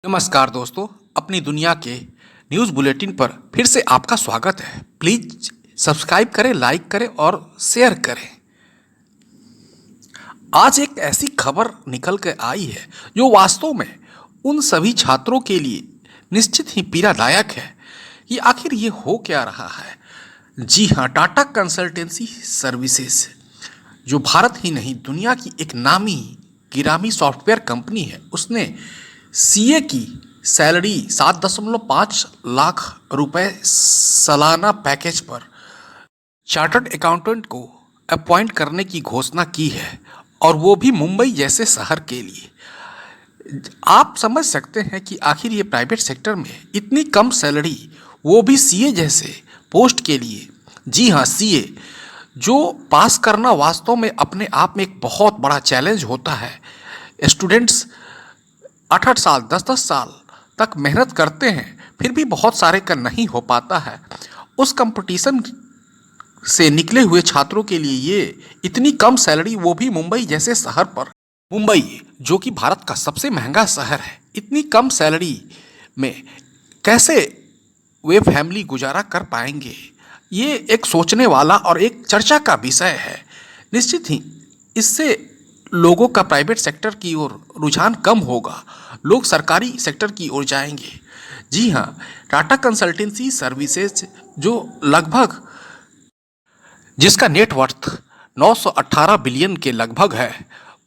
नमस्कार दोस्तों, अपनी दुनिया के न्यूज़ बुलेटिन पर फिर से आपका स्वागत है। प्लीज़ सब्सक्राइब करें, लाइक करें और शेयर करें। आज एक ऐसी खबर निकल कर आई है जो वास्तव में उन सभी छात्रों के लिए निश्चित ही पीड़ादायक है। ये आखिर ये हो क्या रहा है? जी हाँ, टाटा कंसल्टेंसी सर्विसेज जो भारत ही नहीं दुनिया की एक नामी गिरामी सॉफ्टवेयर कंपनी है, उसने सीए की सैलरी 7.5 लाख रुपए सालाना पैकेज पर चार्टर्ड अकाउंटेंट को अपॉइंट करने की घोषणा की है, और वो भी मुंबई जैसे शहर के लिए। आप समझ सकते हैं कि आखिर ये प्राइवेट सेक्टर में इतनी कम सैलरी, वो भी सीए जैसे पोस्ट के लिए। जी हाँ, सीए जो पास करना वास्तव में अपने आप में एक बहुत बड़ा चैलेंज होता है। स्टूडेंट्स 8-8 साल 10-10 साल तक मेहनत करते हैं, फिर भी बहुत सारे का नहीं हो पाता है। उस कंपटीशन से निकले हुए छात्रों के लिए ये इतनी कम सैलरी, वो भी मुंबई जैसे शहर पर। मुंबई जो कि भारत का सबसे महंगा शहर है, इतनी कम सैलरी में कैसे वे फैमिली गुजारा कर पाएंगे? ये एक सोचने वाला और एक चर्चा का विषय है। निश्चित ही इससे लोगों का प्राइवेट सेक्टर की ओर रुझान कम होगा, लोग सरकारी सेक्टर की ओर जाएंगे। जी हाँ, टाटा कंसल्टेंसी सर्विसेज जो लगभग जिसका नेटवर्थ 918 बिलियन के लगभग है,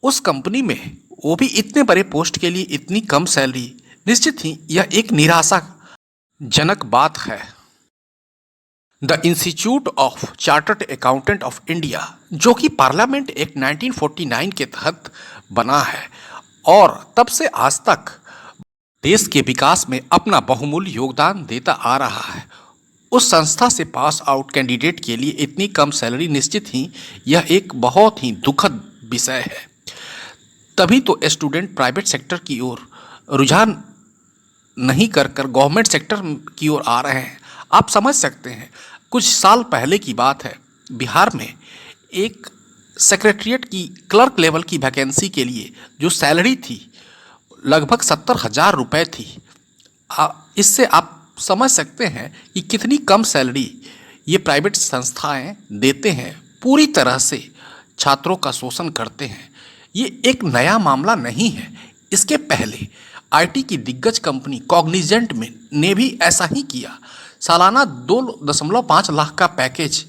उस कंपनी में वो भी इतने बड़े पोस्ट के लिए इतनी कम सैलरी, निश्चित ही यह एक निराशाजनक बात है। The institute of chartered accountant of India जो कि पार्लियामेंट एक्ट 1949 के तहत बना है और तब से आज तक देश के विकास में अपना बहुमूल्य योगदान देता आ रहा है, उस संस्था से पास आउट कैंडिडेट के लिए इतनी कम सैलरी, निश्चित ही यह एक बहुत ही दुखद विषय है। तभी तो स्टूडेंट प्राइवेट सेक्टर की ओर रुझान नहीं कर गवर्नमेंट सेक्टर की ओर आ रहे हैं। आप समझ सकते हैं, कुछ साल पहले की बात है, बिहार में एक सेक्रेटरीट की क्लर्क लेवल की वैकेंसी के लिए जो सैलरी थी लगभग 70,000 रुपये थी। इससे आप समझ सकते हैं कि कितनी कम सैलरी ये प्राइवेट संस्थाएं देते हैं, पूरी तरह से छात्रों का शोषण करते हैं। ये एक नया मामला नहीं है, इसके पहले आईटी की दिग्गज कंपनी कॉग्निजेंट में ने भी ऐसा ही किया। सालाना 2.5 लाख का पैकेज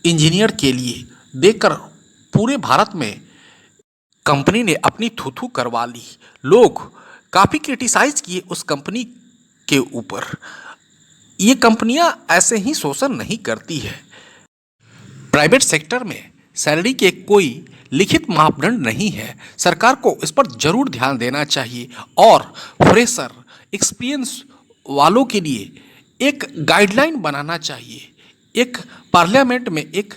इंजीनियर के लिए देकर पूरे भारत में कंपनी ने अपनी थू-थू करवा ली। लोग काफ़ी क्रिटिसाइज किए उस कंपनी के ऊपर। ये कंपनियां ऐसे ही शोषण नहीं करती है। प्राइवेट सेक्टर में सैलरी के कोई लिखित मापदंड नहीं है। सरकार को इस पर जरूर ध्यान देना चाहिए और फ्रेशर एक्सपीरियंस वालों के लिए एक गाइडलाइन बनाना चाहिए। एक पार्लियामेंट में एक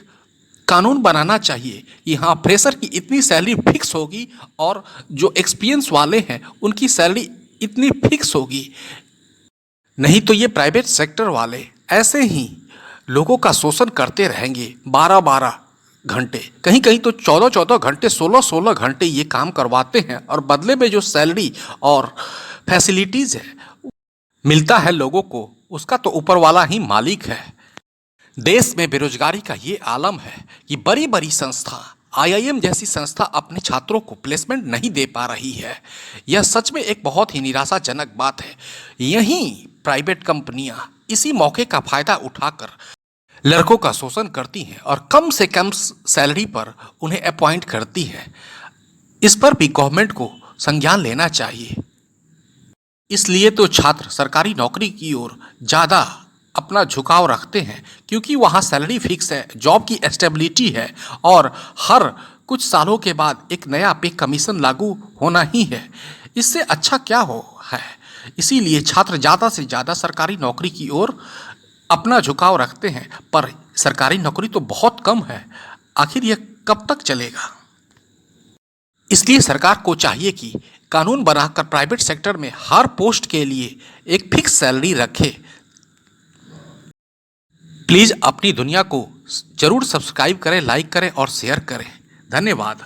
कानून बनाना चाहिए कि हाँ, फ्रेशर की इतनी सैलरी फिक्स होगी और जो एक्सपीरियंस वाले हैं उनकी सैलरी इतनी फिक्स होगी। नहीं तो ये प्राइवेट सेक्टर वाले ऐसे ही लोगों का शोषण करते रहेंगे 12-12 घंटे, कहीं कहीं तो 14-14 घंटे, 16-16 घंटे ये काम करवाते हैं, और बदले में जो सैलरी और फैसिलिटीज़ है मिलता है लोगों को, उसका तो ऊपर वाला ही मालिक है। देश में बेरोजगारी का ये आलम है कि बड़ी बड़ी संस्था, आईआईएम जैसी संस्था अपने छात्रों को प्लेसमेंट नहीं दे पा रही है। यह सच में एक बहुत ही निराशाजनक बात है। यहीं प्राइवेट कंपनियां इसी मौके का फायदा उठाकर लड़कों का शोषण करती हैं और कम से कम सैलरी पर उन्हें अपॉइंट करती हैं। इस पर भी गवर्नमेंट को संज्ञान लेना चाहिए। इसलिए तो छात्र सरकारी नौकरी की ओर ज़्यादा अपना झुकाव रखते हैं, क्योंकि वहाँ सैलरी फिक्स है, जॉब की स्टेबिलिटी है और हर कुछ सालों के बाद एक नया पे कमीशन लागू होना ही है। इससे अच्छा क्या हो है। इसीलिए छात्र ज़्यादा से ज़्यादा सरकारी नौकरी की ओर अपना झुकाव रखते हैं, पर सरकारी नौकरी तो बहुत कम है। आखिर यह कब तक चलेगा? इसलिए सरकार को चाहिए कि कानून बनाकर प्राइवेट सेक्टर में हर पोस्ट के लिए एक फिक्स सैलरी रखे। प्लीज़ अपनी दुनिया को जरूर सब्सक्राइब करें, लाइक करें और शेयर करें। धन्यवाद।